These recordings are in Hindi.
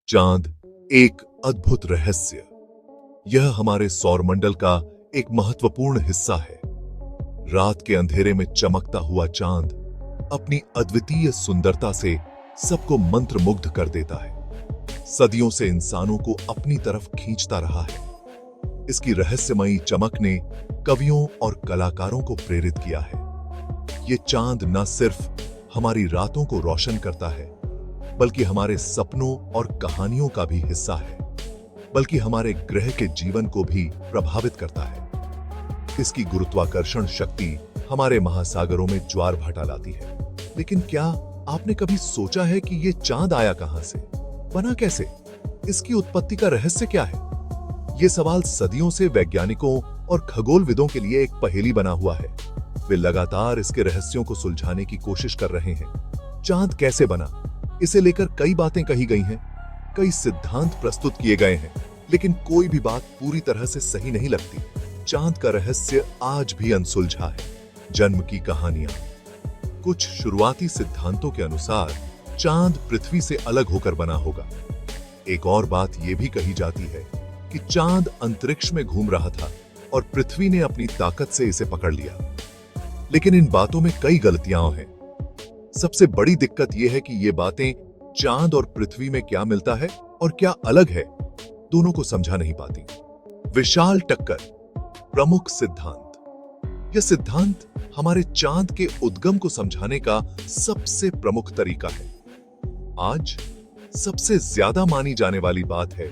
चांद एक अद्भुत रहस्य। यह हमारे सौरमंडल का एक महत्वपूर्ण हिस्सा है। रात के अंधेरे में चमकता हुआ चांद अपनी अद्वितीय सुंदरता से सबको मंत्रमुग्ध कर देता है। सदियों से इंसानों को अपनी तरफ खींचता रहा है। इसकी रहस्यमयी चमक ने कवियों और कलाकारों को प्रेरित किया है। ये चांद न सिर्फ हमारी रातों को रोशन करता है, बल्कि हमारे सपनों और कहानियों का भी हिस्सा है, बल्कि हमारे ग्रह के जीवन को भी प्रभावित करता है। इसकी गुरुत्वाकर्षण शक्ति हमारे महासागरों में ज्वार भाटा लाती है। लेकिन क्या आपने कभी सोचा है कि ये चांद आया कहां से, बना कैसे? इसकी उत्पत्ति का रहस्य क्या है? ये सवाल सदियों से वैज्ञानिकों और खगोलविदों के लिए एक पहेली बना हुआ है। वे लगातार इसके रहस्यों को सुलझाने की कोशिश कर रहे हैं। चांद कैसे बना, इसे लेकर कई बातें कही गई हैं, कई सिद्धांत प्रस्तुत किए गए हैं, लेकिन कोई भी बात पूरी तरह से सही नहीं लगती। चांद का रहस्य आज भी अनसुलझा है। जन्म की कहानियां। कुछ शुरुआती सिद्धांतों के अनुसार चांद पृथ्वी से अलग होकर बना होगा। एक और बात यह भी कही जाती है कि चांद अंतरिक्ष में घूम रहा था और पृथ्वी ने अपनी ताकत से इसे पकड़ लिया। लेकिन इन बातों में कई गलतियां हैं। सबसे बड़ी दिक्कत यह है कि ये बातें चांद और पृथ्वी में क्या मिलता है और क्या अलग है, दोनों को समझा नहीं पाती। विशाल टक्कर प्रमुख सिद्धांत। यह सिद्धांत हमारे चांद के उद्गम को समझाने का सबसे प्रमुख तरीका है। आज सबसे ज्यादा मानी जाने वाली बात है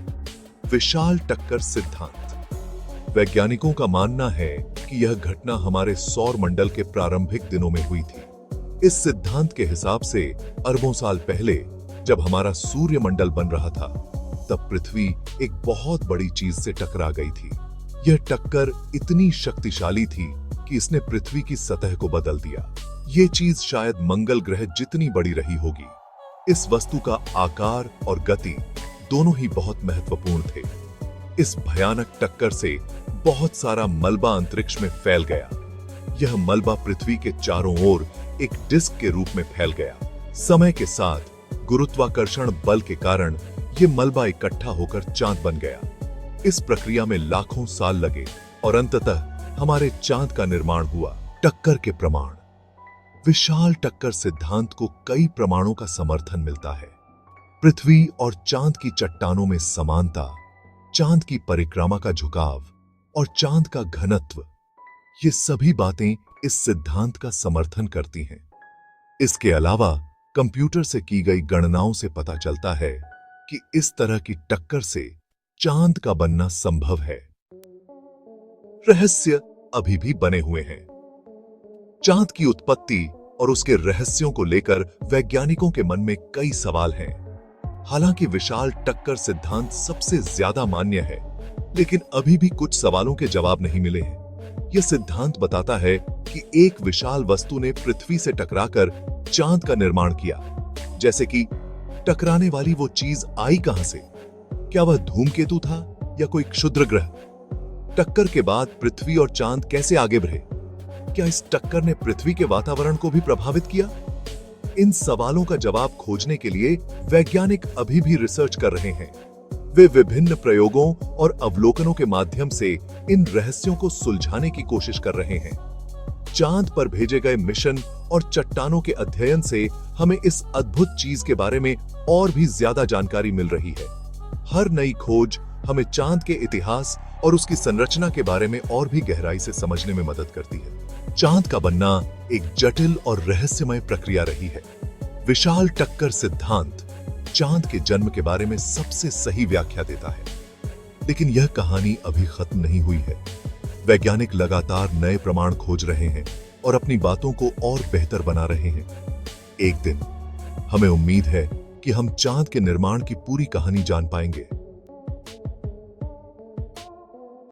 विशाल टक्कर सिद्धांत। वैज्ञानिकों का मानना है कि यह घटना हमारे सौर मंडल के प्रारंभिक दिनों में हुई थी। इस सिद्धांत के हिसाब से अरबों साल पहले जब हमारा सूर्य मंडल बन रहा था, तब पृथ्वी एक बहुत बड़ी चीज से टकरा गई थी। यह टक्कर इतनी शक्तिशाली थी कि इसने पृथ्वी की सतह को बदल दिया। यह चीज शायद मंगल ग्रह जितनी बड़ी रही होगी। इस वस्तु का आकार और गति दोनों ही बहुत महत्वपूर्ण थे। इस भयानक टक्कर से बहुत सारा मलबा अंतरिक्ष में फैल गया। यह मलबा पृथ्वी के चारों ओर एक डिस्क के रूप में फैल गया। समय के साथ गुरुत्वाकर्षण बल के कारण यह मलबा इकट्ठा होकर चांद बन गया। इस प्रक्रिया में लाखों साल लगे और अंततः हमारे चांद का निर्माण हुआ। टक्कर के प्रमाण। विशाल टक्कर सिद्धांत को कई प्रमाणों का समर्थन मिलता है। पृथ्वी और चांद की चट्टानों में समानता, चांद की परिक्रमा का झुकाव और चांद का घनत्व, ये सभी बातें इस सिद्धांत का समर्थन करती हैं। इसके अलावा कंप्यूटर से की गई गणनाओं से पता चलता है कि इस तरह की टक्कर से चांद का बनना संभव है। रहस्य अभी भी बने हुए हैं। चांद की उत्पत्ति और उसके रहस्यों को लेकर वैज्ञानिकों के मन में कई सवाल हैं। हालांकि विशाल टक्कर सिद्धांत सबसे ज्यादा मान्य है, लेकिन अभी भी कुछ सवालों के जवाब नहीं मिले हैं। यह सिद्धांत बताता है कि एक विशाल वस्तु ने पृथ्वी से टकराकर चांद का निर्माण किया। जैसे कि टकराने वाली वो चीज आई कहां से? क्या वह धूमकेतु था या कोई क्षुद्र ग्रह? टक्कर के बाद पृथ्वी और चांद कैसे आगे बढ़े? क्या इस टक्कर ने पृथ्वी के वातावरण को भी प्रभावित किया? इन सवालों का जवाब खोजने के लिए वैज्ञानिक अभी भी रिसर्च कर रहे हैं। वे विभिन्न प्रयोगों और अवलोकनों के माध्यम से इन रहस्यों को सुलझाने की कोशिश कर रहे हैं। चांद पर भेजे गए मिशन और चट्टानों के अध्ययन से हमें इस अद्भुत चीज के बारे में और भी ज्यादा जानकारी मिल रही है। हर नई खोज हमें चांद के इतिहास और उसकी संरचना के बारे में और भी गहराई से समझने में मदद करती है। चांद का बनना एक जटिल और रहस्यमय प्रक्रिया रही है। विशाल टक्कर सिद्धांत चांद के जन्म के बारे में सबसे सही व्याख्या देता है, लेकिन यह कहानी अभी खत्म नहीं हुई है। वैज्ञानिक लगातार नए प्रमाण खोज रहे हैं और अपनी बातों को और बेहतर बना रहे हैं। एक दिन हमें उम्मीद है कि हम चांद के निर्माण की पूरी कहानी जान पाएंगे।